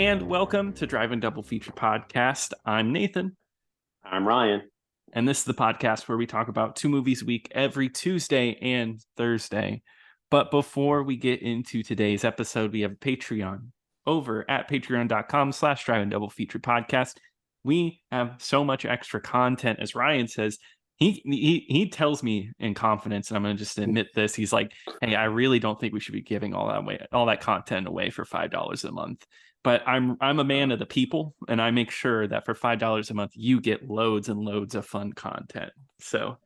And welcome to Driving Double Feature Podcast. I'm Nathan. I'm Ryan. And this is the podcast where we talk about 2 movies a week every Tuesday and Thursday. But before we get into today's episode, we have a Patreon over at patreon.com/Driving Double Feature Podcast. We have so much extra content, as Ryan says. He tells me in confidence, and I'm going to just admit this. He's like, hey, I really don't think we should be giving all that content away for $5 a month. But I'm a man of the people, and I make sure that for $5 a month, you get loads and loads of fun content. So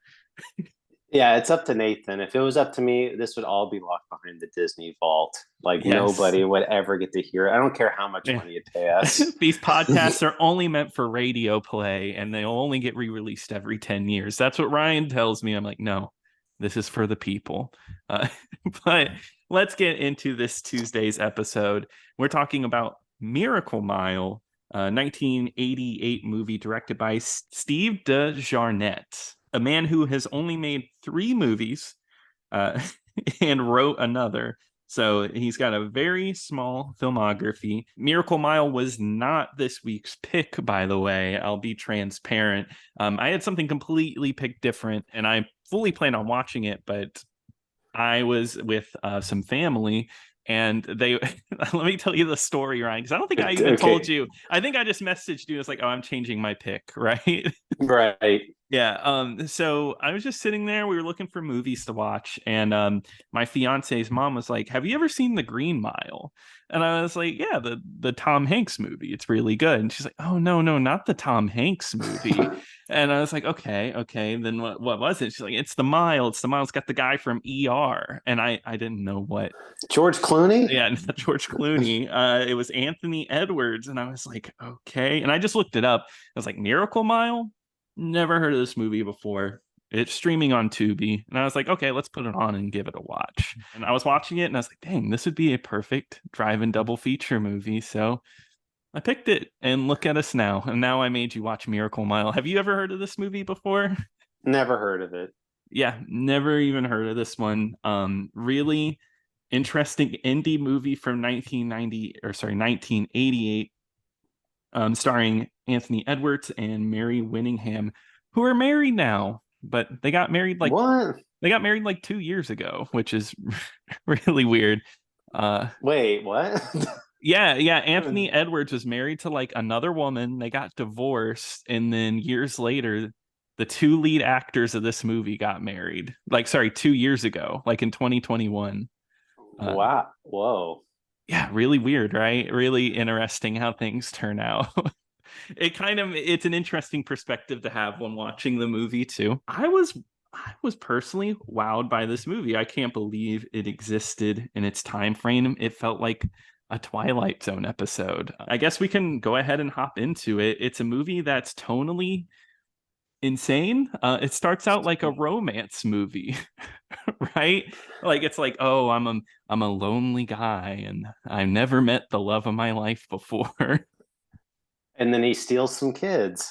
Yeah, it's up to Nathan. If it was up to me, this would all be locked behind the Disney vault. Like yes. Nobody would ever get to hear it. I don't care how much money you pay us. These podcasts are only meant for radio play, and they'll only get re-released every 10 years. That's what Ryan tells me. I'm like, no, this is for the people. But let's get into this Tuesday's episode. We're talking about Miracle Mile, a 1988 movie directed by Steve De Jarnatt, a man who has only made 3 movies and wrote another. So he's got a very small filmography. Miracle Mile was not this week's pick, by the way. I'll be transparent. I had something completely picked different, and I fully planned on watching it, but I was with some family, and they let me tell you the story, Ryan, because I don't think I even told you. I think I just messaged you. It's like, oh, I'm changing my pick, right? Right. Yeah. So I was just sitting there. We were looking for movies to watch, and my fiance's mom was like, "Have you ever seen The Green Mile?" And I was like, "Yeah, the Tom Hanks movie. It's really good." And she's like, "Oh no, not the Tom Hanks movie." And I was like, "Okay. Then what was it?" She's like, "It's The Mile. It's The Mile. It's got the guy from ER." And I didn't know what. George Clooney? Yeah, not George Clooney. It was Anthony Edwards, and I was like, "Okay." And I just looked it up. I was like, "Miracle Mile." Never heard of this movie before. It's streaming on Tubi. And I was like, okay, let's put it on and give it a watch. And I was watching it and I was like, dang, this would be a perfect drive-in double feature movie. So I picked it, and look at us now. And now I made you watch Miracle Mile. Have you ever heard of this movie before? Never heard of it. Yeah, never even heard of this one. Really interesting indie movie from 1988. Starring Anthony Edwards and Mary Winningham, who are married now, but they got married like What? they got married like 2 years ago, which is really weird. Wait, what? Yeah. Anthony Edwards was married to like another woman. They got divorced, and then years later, the 2 lead actors of this movie got married. Like, sorry, 2 years ago, like in 2021. Wow. Whoa. Yeah, really weird, right? Really interesting how things turn out. It's an interesting perspective to have when watching the movie too. I was personally wowed by this movie. I can't believe it existed in its time frame. It felt like a Twilight Zone episode. I guess we can go ahead and hop into it. It's a movie that's tonally insane. It starts out like a romance movie, right? Like it's like, oh, I'm a lonely guy, and I've never met the love of my life before. And then he steals some kids.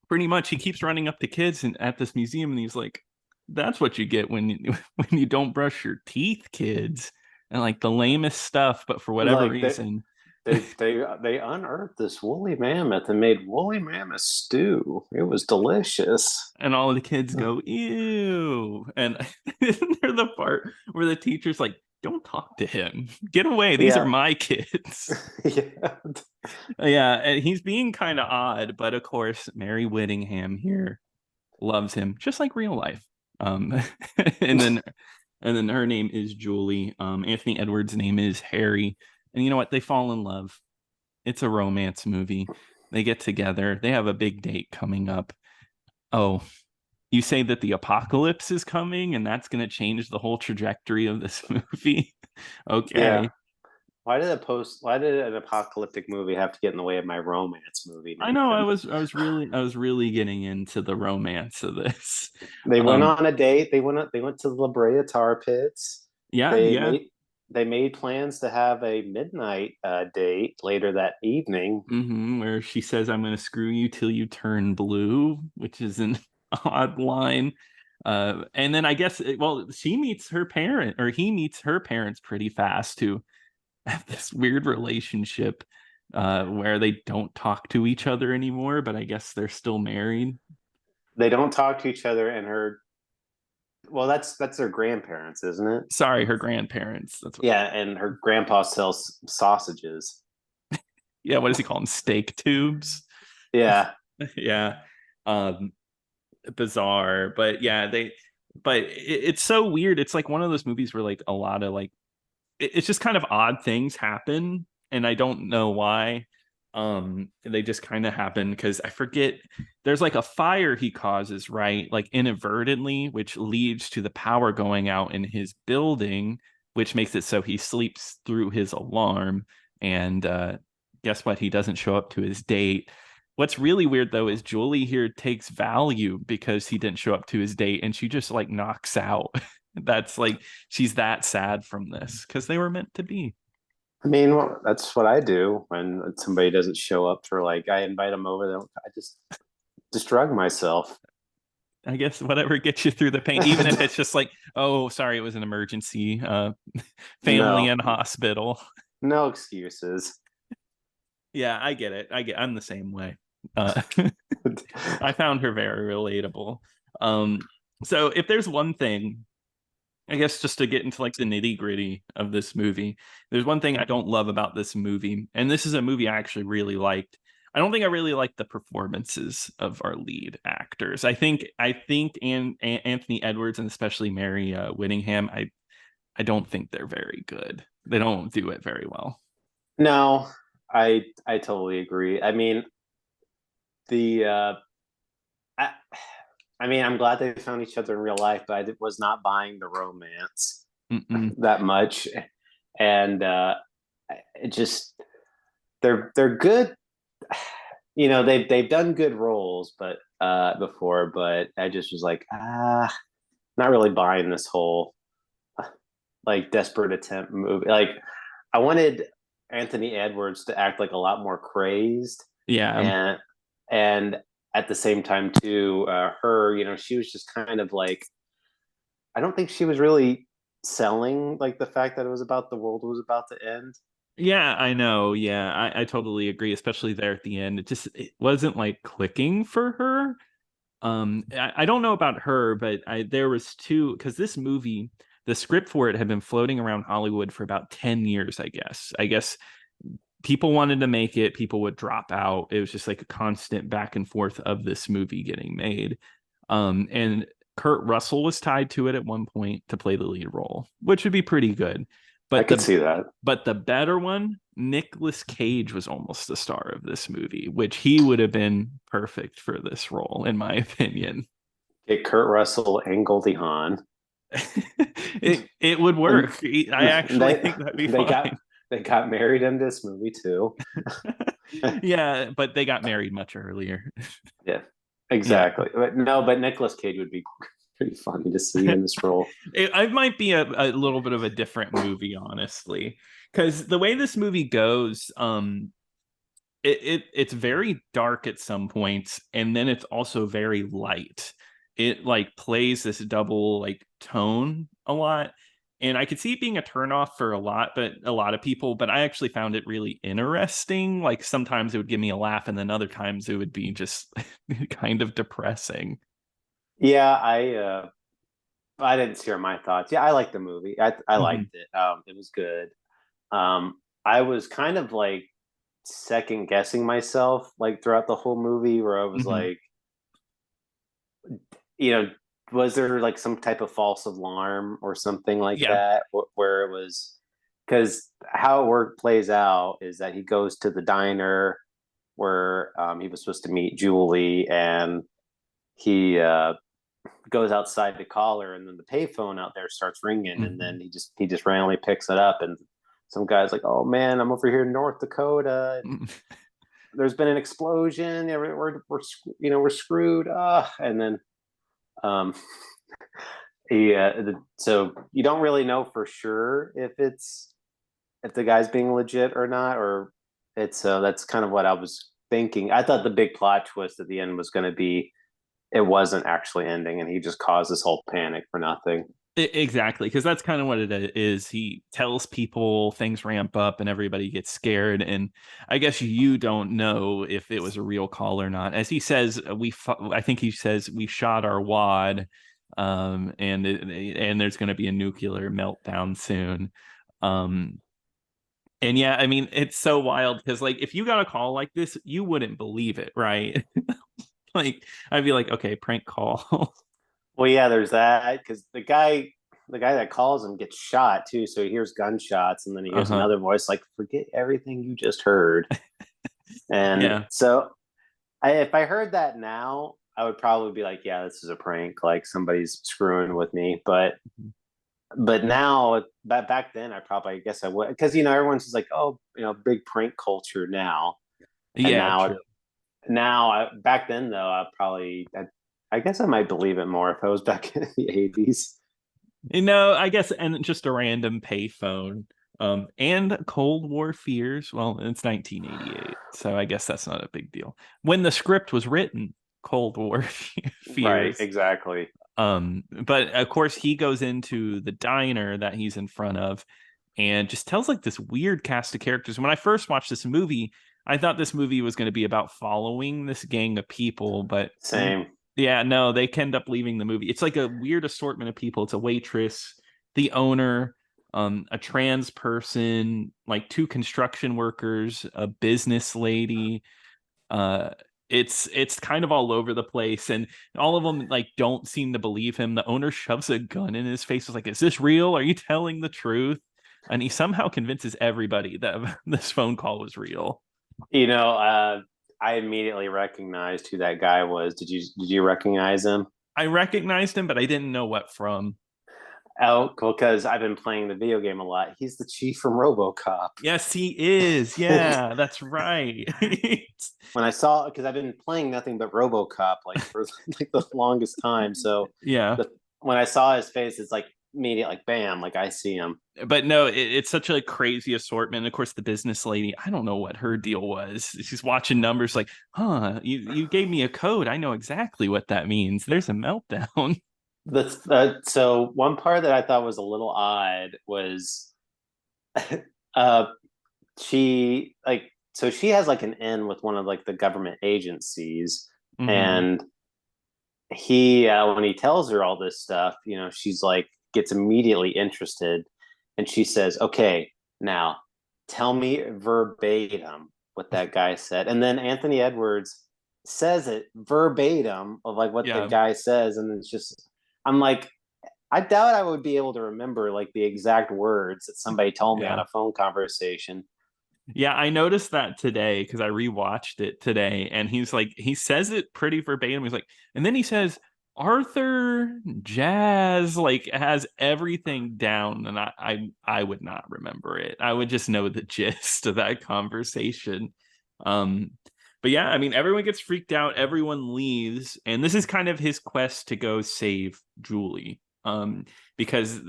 Pretty much, he keeps running up to kids and at this museum, and he's like, "That's what you get when you when you don't brush your teeth, kids." And like the lamest stuff, but for whatever reason. They unearthed this woolly mammoth and made woolly mammoth stew. It was delicious. And all of the kids go, ew. And isn't there the part where the teacher's like, don't talk to him. Get away. These are my kids. Yeah. Yeah. And he's being kind of odd, but of course, Mary Whittingham here loves him, just like real life. And then her name is Julie. Anthony Edwards' name is Harry. And you know what? They fall in love. It's a romance movie. They get together. They have a big date coming up. Oh, you say that the apocalypse is coming and that's going to change the whole trajectory of this movie? Okay. Yeah. Why did an apocalyptic movie have to get in the way of my romance movie, Nathan? I know. I was really getting into the romance of this. They went on a date. They went to the La Brea Tar Pits. Yeah. They made plans to have a midnight date later that evening. Where she says, "I'm going to screw you till you turn blue," which is an odd line. And then I guess, she meets her parent, or he meets her parents pretty fast, who have this weird relationship. where they don't talk to each other anymore, but I guess they're still married. They don't talk to each other, and her. Well, that's their grandparents, isn't it? Sorry, her grandparents. That's what. Yeah, and her grandpa sells sausages. Yeah, what does he call them? Steak tubes. Yeah, Yeah. Um, Bizarre, but yeah, it's so weird. It's like one of those movies where like a lot of like it's just kind of odd things happen, and I don't know why. They just kind of happen because I forget there's like a fire he causes, right? Like inadvertently, which leads to the power going out in his building, which makes it so he sleeps through his alarm. And guess what? He doesn't show up to his date. What's really weird though is Julie here takes value because he didn't show up to his date, and she just like knocks out. That's like she's that sad from this because they were meant to be. I mean, well, that's what I do when somebody doesn't show up for like I invite them over. I just drug myself. I guess whatever gets you through the pain, even if it's just like, oh, sorry, it was an emergency, family No, in hospital. no excuses. Yeah, I get it. I'm the same way. Uh, I found her very relatable. Um, so if there's one thing, I guess just to get into like the nitty gritty of this movie, there's one thing I don't love about this movie, and this is a movie I actually really liked. I don't think I really like the performances of our lead actors. I think Anthony Edwards and especially Mary Whittingham, I don't think they're very good. They don't do it very well. No, I totally agree. I mean, the I, I mean, I'm glad they found each other in real life, but I was not buying the romance Mm-mm. that much, and it just they're good. You know, they've done good roles, but before, but I just was like, not really buying this whole like desperate attempt movie. Like, I wanted Anthony Edwards to act like a lot more crazed, Yeah, and and at the same time too, her, you know, she was just kind of like I don't think she was really selling like the fact that it was about the world was about to end. yeah, I know. Yeah, I totally agree, especially there at the end. It wasn't like clicking for her. I don't know about her, but there was two because this movie, the script for it had been floating around Hollywood for about 10 years, I guess. I guess people wanted to make it, people would drop out. It was just like a constant back and forth of this movie getting made. And Kurt Russell was tied to it at one point to play the lead role, which would be pretty good. I But could the see that. but the better one, Nicolas Cage was almost the star of this movie, which he would have been perfect for this role, in my opinion. Get Kurt Russell and Goldie Hawn, It would and work. I actually they think that'd be they got fine. they got married in this movie too. Yeah, but they got married much earlier. Yeah, Yeah. exactly. But no, but Nicolas Cage would be pretty funny to see in this role. It might be a little bit of a different movie, honestly, because the way this movie goes, it's very dark at some points, and then it's also very light. It like plays this double like tone a lot, and I could see it being a turnoff for a lot of people. But I actually found it really interesting. Like sometimes it would give me a laugh, and then other times it would be just kind of depressing. Yeah, I didn't share my thoughts. Yeah, I liked the movie. I Mhm. liked it. It was good. I was kind of like second guessing myself like throughout the whole movie, where I was Mhm. like, you know, was there like some type of false alarm or something like Yeah. that, where it was because how it work plays out is that he goes to the diner where he was supposed to meet Julie, and he goes outside to call her, and then the payphone out there starts ringing, and then Mhm. he just randomly picks it up, and some guy's like, "Oh man, I'm over here in North Dakota, and there's been an explosion. Yeah, we're you know we're screwed." And then um, so you don't really know for sure if the guy's being legit or not, or it's that's kind of what I was thinking. I thought the big plot twist at the end was going to be it wasn't actually ending, and he just caused this whole panic for nothing. Exactly, because that's kind of what it is. He tells people things ramp up and everybody gets scared. And I guess you don't know if it was a real call or not. As he says, I think he says we shot our wad, and there's going to be a nuclear meltdown soon. Um, and yeah, I mean, it's so wild because like if you got a call like this, you wouldn't believe it, right? Like I'd be like, okay, prank call. Well, yeah, there's that because the guy that calls him gets shot too, so he hears gunshots, and then he hears Uh-huh. another voice like, "Forget everything you just heard." And Yeah. so, if I heard that now, I would probably be like, "Yeah, this is a prank. Like somebody's screwing with me." But now, back then, I guess I would, because everyone's just like, "Oh, big prank culture now," and Yeah, true. back then though, I guess I might believe it more if I was back in the 80s. I guess, and just a random payphone. And Cold War fears. Well, it's 1988, so I guess that's not a big deal. When the script was written, Cold War Right, fears. exactly. But of course, he goes into the diner that he's in front of and just tells like this weird cast of characters. When I first watched this movie, I thought this movie was going to be about following this gang of people, but Same. yeah, no, they end up leaving the movie. It's like a weird assortment of people. It's a waitress, the owner, a trans person, like two construction workers, a business lady. Uh, it's kind of all over the place, and all of them like don't seem to believe him. The owner shoves a gun in his face. Is like, "Is this real? Are you telling the truth?" And he somehow convinces everybody that this phone call was real. You know, uh, I immediately recognized who that guy was. Did you recognize him? I recognized him, but I didn't know what from. Oh, cool, because I've been playing the video game a lot. He's the chief from RoboCop. Yes, he is. Yeah, that's right. When I saw, because I've been playing nothing but RoboCop like for like the longest time. So Yeah. when I saw his face, it's like immediate, like bam, like I see him. But no, it's such a crazy assortment. Of course, the business lady, I don't know what her deal was. She's watching numbers like, huh, you gave me a code. I know exactly what that means. There's a meltdown. So one part that I thought was a little odd was uh she like so she has like an in with one of like the government agencies, Mm-hmm. and he when he tells her all this stuff, she's like gets immediately interested, and she says, "Okay, now tell me verbatim what that guy said." And then Anthony Edwards says it verbatim of like what the Yeah. guy says, and it's just I'm like, I doubt I would be able to remember like the exact words that somebody told me on Yeah. a phone conversation. Yeah, I noticed that today because I rewatched it today, and he's like, he says it pretty verbatim. He's like, and then he says, Arthur Jazz like has everything down, and I would not remember it. I would just know the gist of that conversation. Um, but yeah, I mean, everyone gets freaked out, everyone leaves, and this is kind of his quest to go save Julie. Because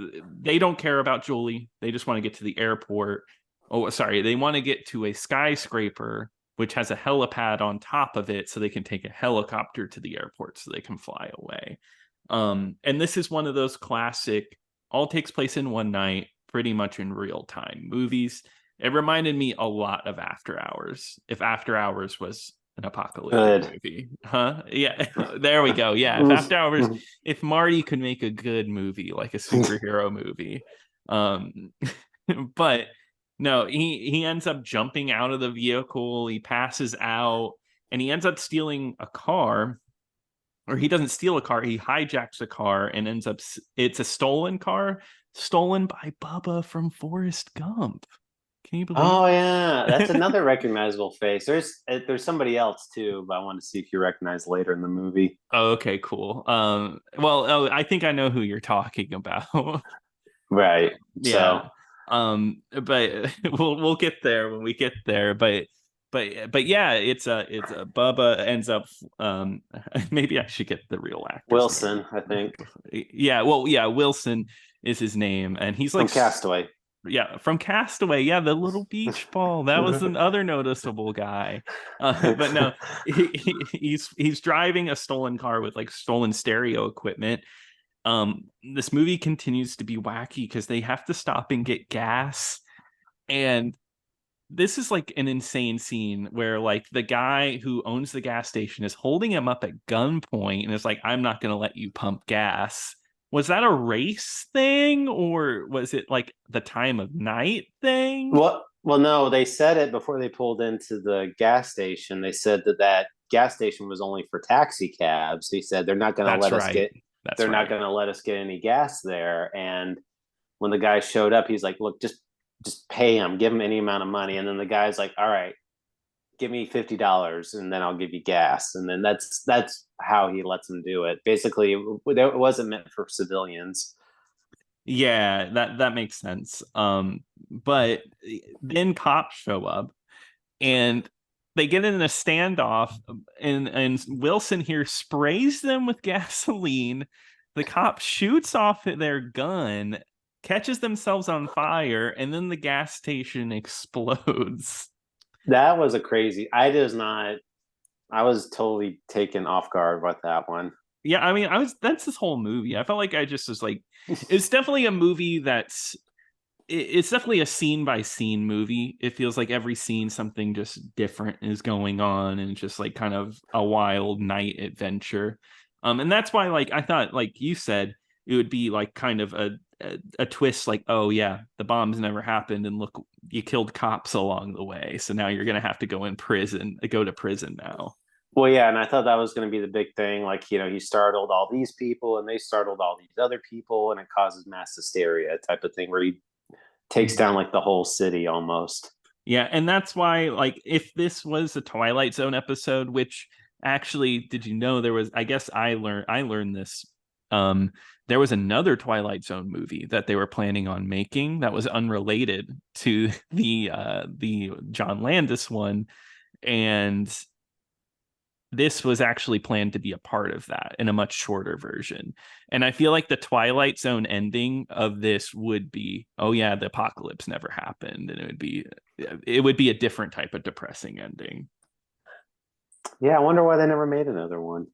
they don't care about Julie, they just want to get to the airport. Oh, sorry, they want to get to a skyscraper which has a helipad on top of it so they can take a helicopter to the airport so they can fly away. And this is one of those classic, all takes place in one night, pretty much in real time movies. It reminded me a lot of After Hours, if After Hours was an apocalyptic Good. movie. Huh? Yeah, there we go. Yeah, if After Hours, if Marty could make a good movie, like a superhero movie. Um, but no, he ends up jumping out of the vehicle. He passes out, and he ends up stealing a car. Or he doesn't steal a car. He hijacks a car and ends up. It's a stolen car, stolen by Bubba from Forrest Gump. Can you believe Oh yeah, that's it? another recognizable face. There's somebody else too, but I want to see if you recognize later in the movie. Oh, okay, cool. Well, I think I know who you're talking about. Right. So Yeah. But we'll get there when we get there. But yeah, it's a Bubba ends up maybe I should get the real actor's name. Wilson, I think, Yeah, well, yeah, Wilson is his name, and he's from like, Castaway. yeah, from Castaway. Yeah, the little beach ball. That was another noticeable guy. But no, he's driving a stolen car with like stolen stereo equipment, This movie continues to be wacky because they have to stop and get gas. And this is like an insane scene where like the guy who owns the gas station is holding him up at gunpoint and is like, I'm not going to let you pump gas. Was that a race thing, or was it like the time of night thing? Well, no, they said it before they pulled into the gas station. They said that that gas station was only for taxi cabs. He said they're not going to That's let us right. get That's they're not right. going to let us get any gas there. And when the guy showed up, he's like, "Look, just pay him, give him any amount of money." And then the guy's like, "All right, give me $50 and then I'll give you gas." And then that's how he lets him do it. Basically, it wasn't meant for civilians. Yeah, that makes sense. But then cops show up and they get in a standoff, and Wilson here sprays them with gasoline. The cop shoots off their gun, catches themselves on fire, and then the gas station explodes. That was a crazy. I does not. I was totally taken off guard with that one. Yeah, I mean, that's this whole movie. I felt like I just was like, it's definitely a movie that's it's definitely a scene by scene movie. It feels like every scene something just different is going on, and just like kind of a wild night adventure. And that's why like I thought, like you said, it would be like kind of a twist, like, oh yeah, the bombs never happened, and look, you killed cops along the way, so now you're gonna have to go to prison now. Well, yeah, and I thought that was going to be the big thing. Like, he startled all these people, and they startled all these other people, and it causes mass hysteria type of thing, where he takes down like the whole city almost. Yeah, and that's why, like, if this was a Twilight Zone episode, which actually, did you know there was? I guess I learned this. Um, there was another Twilight Zone movie that they were planning on making that was unrelated to the John Landis one, and this was actually planned to be a part of that in a much shorter version. And I feel like the Twilight Zone ending of this would be, oh yeah, the apocalypse never happened, and it would be a different type of depressing ending. Yeah, I wonder why they never made another one.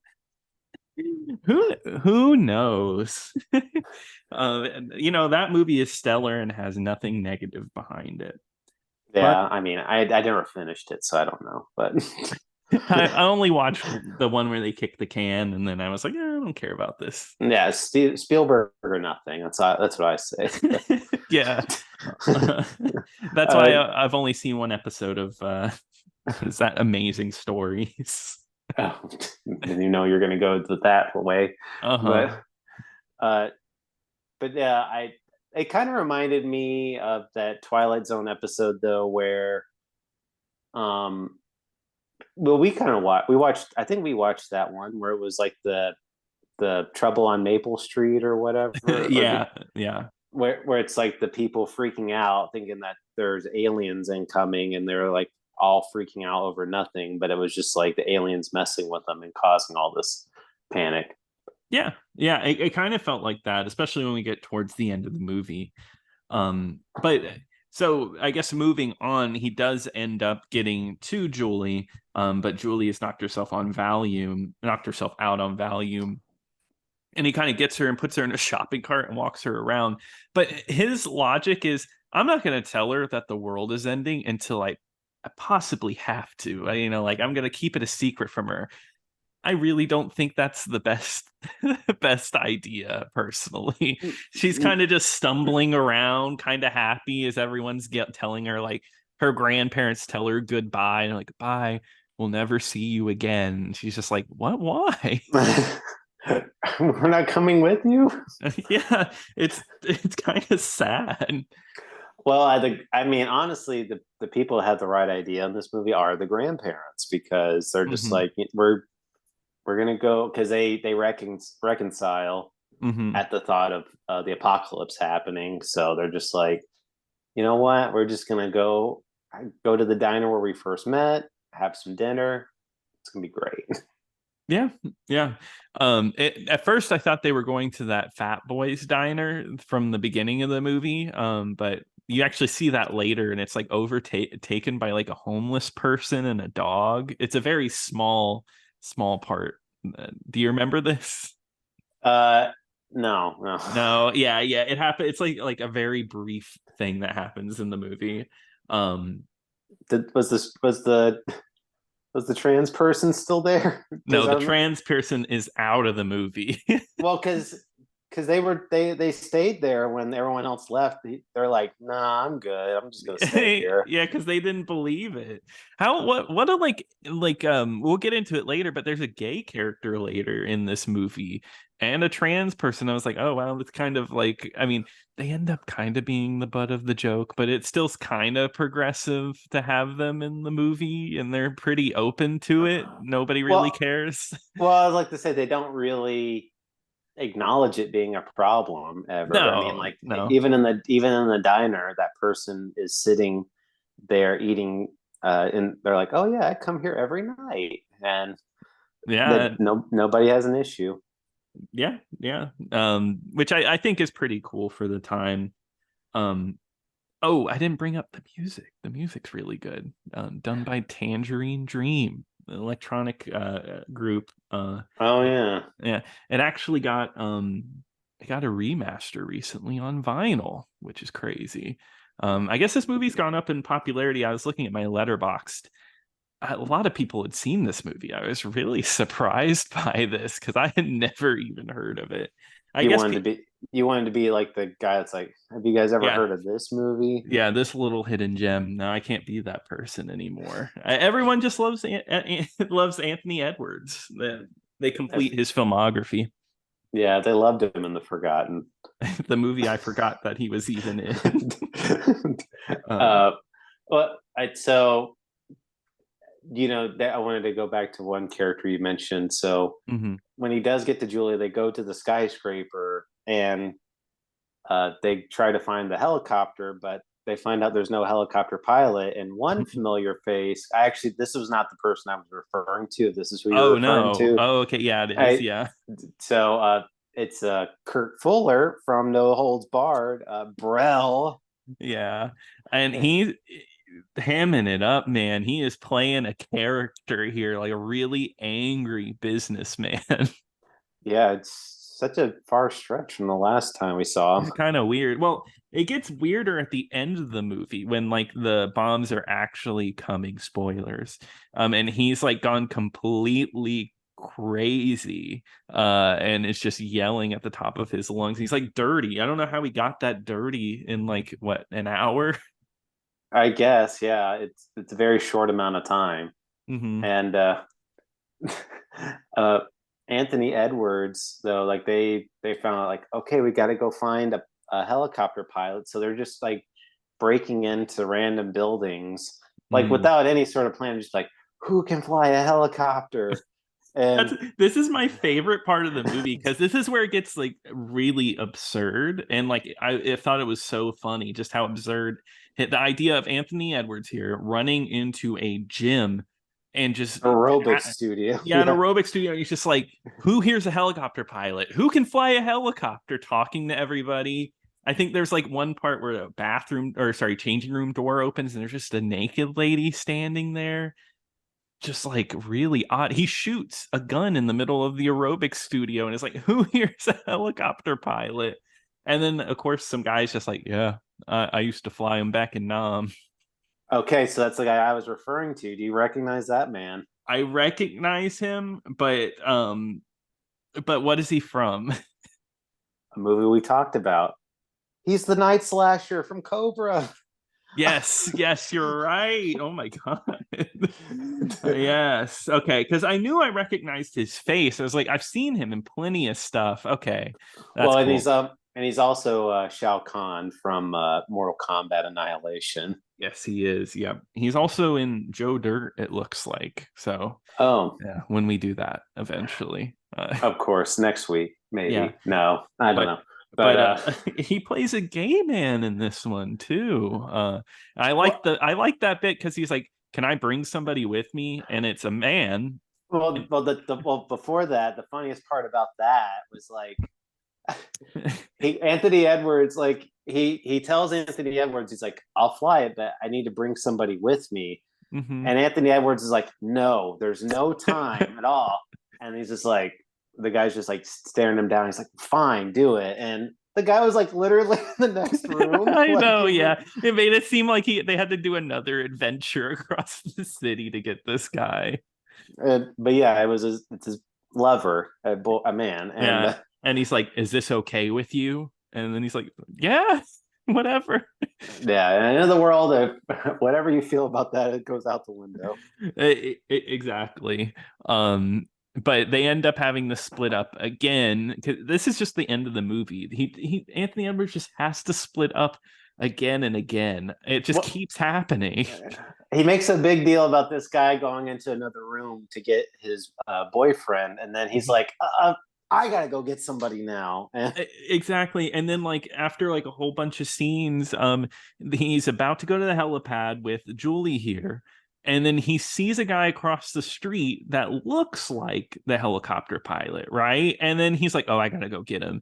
Who knows? That movie is stellar and has nothing negative behind it. But Yeah, I mean, I never finished it, so I don't know. But I only watched the one where they kick the can, and then I was like, I don't care about this. yeah, Spielberg or nothing. That's what I say. Yeah. That's why uh, I've only seen one episode of is that Amazing Stories. oh, you're going to go that way, Uh-huh. but uh, yeah, it kind of reminded me of that Twilight Zone episode though, where um, well, we watched. I think we watched that one where it was like the Trouble on Maple Street or whatever, or Yeah, yeah. where it's like the people freaking out thinking that there's aliens incoming, and they're like all freaking out over nothing, but it was just like the aliens messing with them and causing all this panic. Yeah. Yeah, it kind of felt like that, especially when we get towards the end of the movie. But so I guess moving on, he does end up getting to Julie, but Julie has knocked herself out on Valium, and he kind of gets her and puts her in a shopping cart and walks her around. But his logic is, I'm not going to tell her that the world is ending until I possibly have to. Like, I'm going to keep it a secret from her. I really don't think that's the best best idea personally. She's kind of just stumbling around, kind of happy as everyone's telling her, like, her grandparents tell her goodbye and like, bye, we'll never see you again. She's just like, what, why? We're not coming with you. Yeah, it's kind of sad. Well, I mean, honestly, the people that have the right idea in this movie are the grandparents, because they're just Hmm. like, we're gonna go, because they reconcile Hmm. at the thought of the apocalypse happening. So they're just like, you know what? We're just gonna go to the diner where we first met, have some dinner. It's gonna be great. Yeah, yeah. At first I thought they were going to that Fat Boys diner from the beginning of the movie, but you actually see that later, and it's like overtaken by like a homeless person and a dog. It's a very small part. Do you remember this? No, no. No, yeah, yeah, it happened. It's like a very brief thing that happens in the movie. Um, Was the trans person still there? Because no, I the remember, trans person is out of the movie. well, because they stayed there when everyone else left. They're like, nah, I'm good. I'm just gonna stay here. Yeah, because they didn't believe it. How what a we'll get into it later, but there's a gay character later in this movie and a trans person. I was like, oh wow, it's kind of like, I mean, they end up kind of being the butt of the joke, but it's still kind of progressive to have them in the movie, and they're pretty open to it. Nobody really Well, cares. well, I would like to say they don't really acknowledge it being a problem ever. I mean, No, like no. even in the diner, that person is sitting there eating, and they're like, "Oh yeah, I come here every night," and that Yeah, nobody has an issue. yeah, yeah. Which I think is pretty cool for the time. Um, Oh, I didn't bring up the music. The music's really good. Done by Tangerine Dream, an electronic group. Oh yeah, Yeah, it actually it got a remaster recently on vinyl, which is crazy. I guess this movie's gone up in popularity. I was looking at my letterboxd. A lot of people had seen this movie. I was really surprised by this because I had never even heard of it. I you guess, wanted to be you wanted to be like the guy that's like, "Have you guys ever yeah, heard of this movie?" yeah, this little hidden gem. No, I can't be that person anymore. Everyone just loves loves Anthony Edwards. They complete his filmography. Yeah, they loved him in The Forgotten. The movie I forgot that he was even in. um, uh, well, so that I wanted to go back to one character you mentioned. So mhm. when he does get to Julia, they go to the skyscraper and they try to find the helicopter, but they find out there's no helicopter pilot. And one familiar face, this was not the person I was referring to. This is who you're Oh referring no. to. Oh, okay, yeah, it is. I Yeah, so it's Kurt Fuller from No Holds Barred, Brell. yeah, and he's hamming it up, man. He is playing a character here, like a really angry businessman. Yeah, it's such a far stretch from the last time we saw It's him. kind of weird. Well, it gets weirder at the end of the movie when like the bombs are actually coming, spoilers. And he's like gone completely crazy and it's just yelling at the top of his lungs. He's like dirty. I don't know how he got that dirty in like what, an hour. I guess, yeah, it's a very short amount of time. Hmm. And uh Anthony Edwards, though, like they found out, like, okay, we got to go find a helicopter pilot. So they're just like breaking into random buildings, like Mm. without any sort of plan, just like, who can fly a helicopter? That's And this is my favorite part of the movie because this is where it gets like really absurd and like I thought it was so funny just how absurd the idea of Anthony Edwards here running into a gym and just aerobic studio. yeah, an Yeah. aerobic studio. And he's just like, who here's a helicopter pilot? Who can fly a helicopter? Talking to everybody. I think there's like one part where a bathroom or sorry, changing room door opens and there's just a naked lady standing there, just like really odd. He shoots a gun in the middle of the aerobic studio and it's like, who here's a helicopter pilot? And then, of course, some guy's just like, yeah, I used to fly him back in Nam. Okay, so that's the guy I was referring to. Do you recognize that man? I recognize him, but what is he from? A movie we talked about. He's the night slasher from Cobra. Yes, yes, you're right. Oh my God. Yes. Okay. Because I knew I recognized his face. I was like, I've seen him in plenty of stuff. Okay. That's Well, cool. and he's also Shao Kahn from Mortal Kombat Annihilation. Yes, he is. Yep. He's also in Joe Dirt, it looks like. So, Oh, yeah, when we do that eventually. of course, next week Yeah. maybe. No, I don't But know. But but he plays a gay man in this one too. well, I like that bit because he's like, "Can I bring somebody with me?" And it's a man. well, before that, the funniest part about that was like, Anthony Edwards, like he tells Anthony Edwards, he's like, I'll fly it, but I need to bring somebody with me. Hmm. And Anthony Edwards is like, no, there's no time at all. And he's just like, the guy's just like staring him down. He's like, "Fine, do it." And the guy was like literally in the next room. I Like, know, yeah. It made it seem like they had to do another adventure across the city to get this guy. but yeah, it's his lover, a man, and Yeah. And he's like, "Is this okay with you?" And then he's like, "Yeah, whatever." yeah, and in the world, whatever you feel about that, it goes out the window. Exactly. But they end up having to split up again. This is just the end of the movie. He Anthony Edwards just has to split up again and again. It just keeps happening. He makes a big deal about this guy going into another room to get his boyfriend, and then he's like, I gotta go get somebody now. Exactly. And then like after like a whole bunch of scenes, he's about to go to the helipad with Julie here. And then he sees a guy across the street that looks like the helicopter pilot, right? And then he's like, "Oh, I gotta go get him."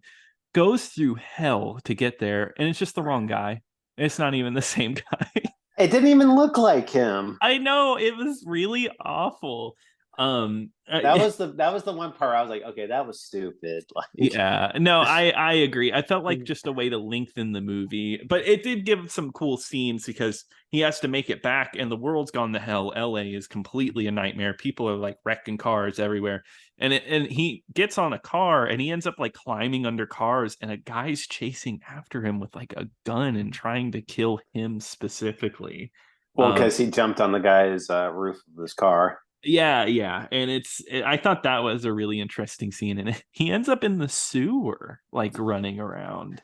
Goes through hell to get there, and it's just the wrong guy. It's not even the same guy. It didn't even look like him. I know, it was really awful. That was the one part I was like, okay, that was stupid. Like, Yeah, no, I agree. I felt like just a way to lengthen the movie, but it did give some cool scenes because he has to make it back and the world's gone to hell. LA is completely a nightmare. People are like wrecking cars everywhere. And he gets on a car and he ends up like climbing under cars and a guy's chasing after him with like a gun and trying to kill him specifically. well, because he jumped on the guy's roof of his car. Yeah, and I thought that was a really interesting scene, and he ends up in the sewer, like running around.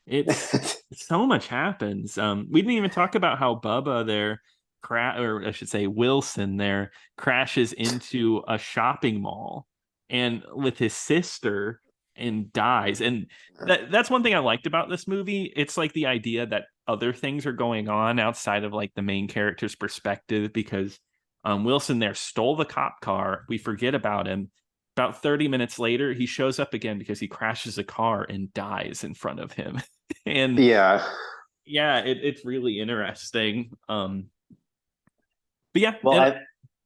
It's so much happens. We didn't even talk about how Bubba there, or I should say Wilson there, crashes into a shopping mall, and with his sister, and dies. And that's one thing I liked about this movie. It's like the idea that other things are going on outside of like the main character's perspective because Wilson there stole the cop car. We forget about him. About 30 minutes later, he shows up again because he crashes a car and dies in front of him. And yeah, it's really interesting. But yeah, well,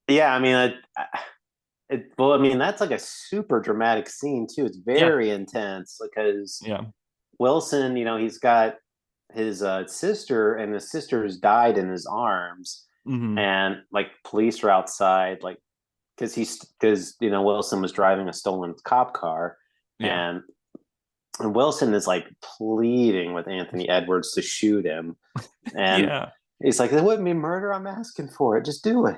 yeah, I mean, well, I mean, that's like a super dramatic scene too. It's very intense because yeah, Wilson, he's got his sister, and his sister's died in his arms, and like police are outside, like because Wilson was driving a stolen cop car, yeah, and Wilson is like pleading with Anthony Edwards to shoot him, and yeah. he's like, "It wouldn't be murder. I'm asking for it. Just do it."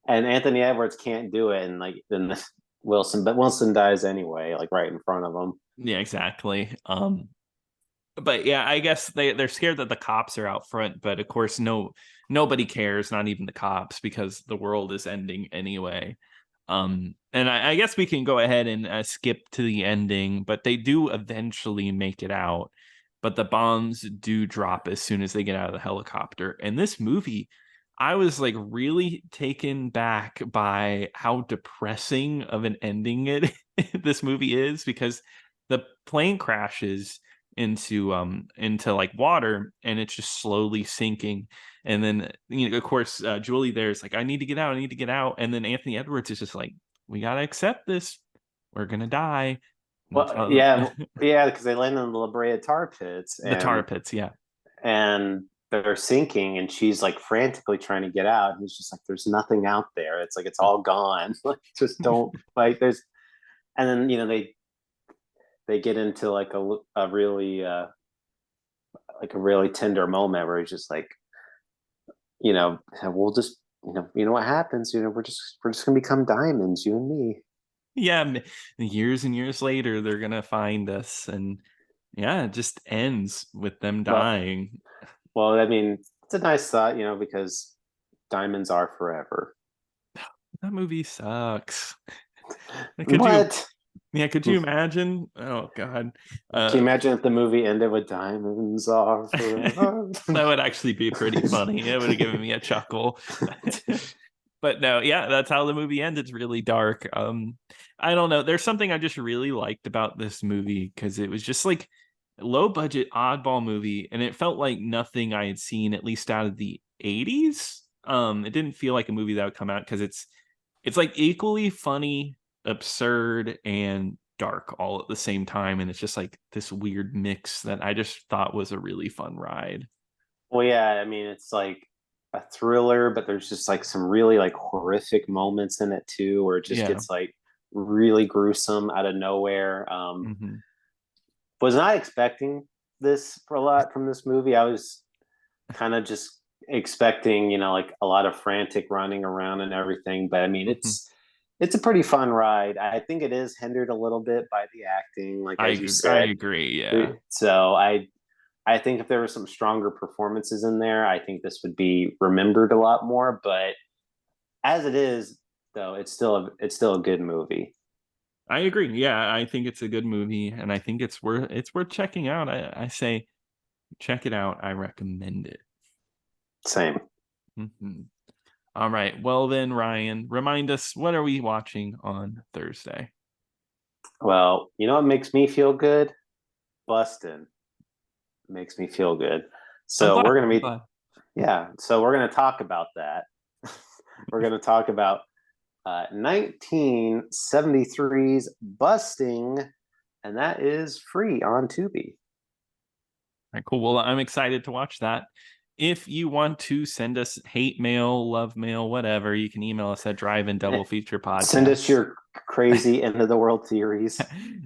And Anthony Edwards can't do it, and like then Wilson dies anyway, like right in front of him. Yeah, exactly. But yeah, I guess they're scared that the cops are out front, but of course nobody cares, not even the cops, because the world is ending anyway. And I guess we can go ahead and skip to the ending, but they do eventually make it out. But the bombs do drop as soon as they get out of the helicopter. And this movie, I was like really taken back by how depressing of an ending this movie is because the plane crashes into like water and it's just slowly sinking, and then of course Julie there's like, I need to get out, and then Anthony Edwards is just like, we gotta accept this, we're gonna die. Well, yeah, because they land in the La Brea tar pits, The tar pits, yeah. and they're sinking, and she's like frantically trying to get out, and he's just like, "There's nothing out there. It's like it's all gone. Like, just don't like." There's, and then they get into like a really tender moment where he's just like, we'll just what happens, we're just gonna become diamonds, you and me. Yeah, years and years later they're gonna find us, and yeah, it just ends with them Well, dying. I mean, it's a nice thought, because diamonds are forever. That movie sucks. Could you What? Yeah, could you imagine? Oh God. Can you imagine if the movie ended with diamonds are forever? That would actually be pretty funny. It would have given me a chuckle. But no, yeah, that's how the movie ends. It's really dark. I don't know. There's something I just really liked about this movie because it was just like low budget oddball movie, and it felt like nothing I had seen, at least out of the 80s. It didn't feel like a movie that would come out because it's like equally funny absurd and dark all at the same time, and it's just like this weird mix that I just thought was a really fun ride. Well, yeah, I mean, it's like a thriller, but there's just like some really like horrific moments in it too, where it just Yeah. gets like really gruesome out of nowhere. Hmm. Was not expecting this for a lot from this movie. I was kind of just expecting, like a lot of frantic running around and everything. But I mean, Hmm. it's a pretty fun ride. I think it is hindered a little bit by the acting, like as you I said. agree. Yeah. So I think if there were some stronger performances in there, I think this would be remembered a lot more. But as it is, though, it's still a good movie. I agree. Yeah, I think it's a good movie, and I think it's worth checking out. I say check it out. I recommend it. Same. Hmm. All right. Well then, Ryan, remind us, what are we watching on Thursday? Well, you know what makes me feel good? Bustin' makes me feel good. I'm So glad. we're gonna I'm be glad. Yeah. So we're gonna talk about that. We're gonna talk about 1973's Busting, and that is free on Tubi. All right, cool. Well, I'm excited to watch that. If you want to send us hate mail, love mail, whatever, you can email us at drive in double feature Send us podcasts. your crazy end of the world theories.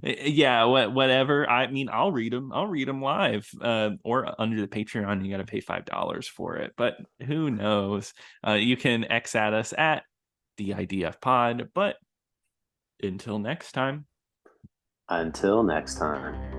Yeah, whatever. I mean, I'll read them. I'll read them live. Or under the Patreon, you got to pay $5 for it. But who knows? You can X at us at the IDF Pod. But until next time. Until next time.